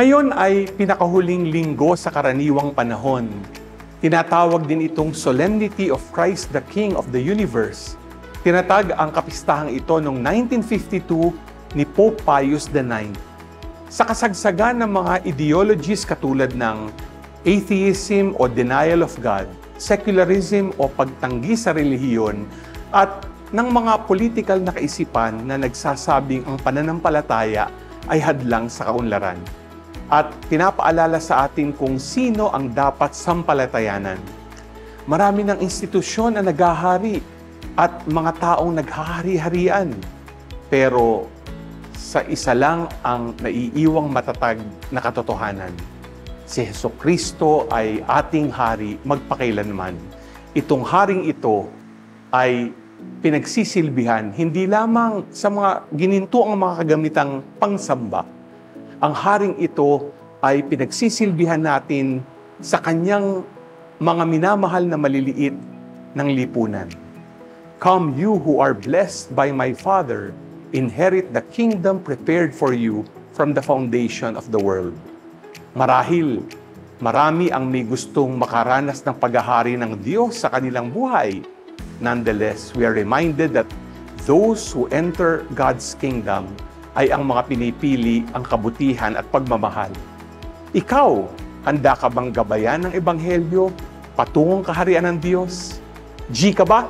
Ngayon ay pinakahuling linggo sa karaniwang panahon. Tinatawag din itong Solemnity of Christ the King of the Universe. Tinatag ang kapistahang ito noong 1952 ni Pope Pius IX. Sa kasagsagan ng mga ideologies katulad ng atheism o denial of God, secularism o pagtanggi sa relihiyon, at ng mga political na kaisipan na nagsasabing ang pananampalataya ay hadlang sa kaunlaran. At pinapaalala sa atin kung sino ang dapat sampalatayanan. Marami ng institusyon na naghahari at mga taong naghahari-harian. Pero sa isa lang ang naiiwang matatag na katotohanan. Si Jesucristo ay ating hari magpakailanman. Itong haring ito ay pinagsisilbihan hindi lamang sa mga gininto ang mga kagamitang pangsamba. Ang haring ito ay pinagsisilbihan natin sa kanyang mga minamahal na maliliit ng lipunan. Come you who are blessed by my Father, inherit the kingdom prepared for you from the foundation of the world. Marahil, marami ang may gustong makaranas ng paghahari ng Diyos sa kanilang buhay. Nonetheless, we are reminded that those who enter God's kingdom ay ang mga pinipili ang kabutihan at pagmamahal. Ikaw, handa ka bang gabayan ng Ebanghelyo patungong kaharian ng Diyos? G ka ba?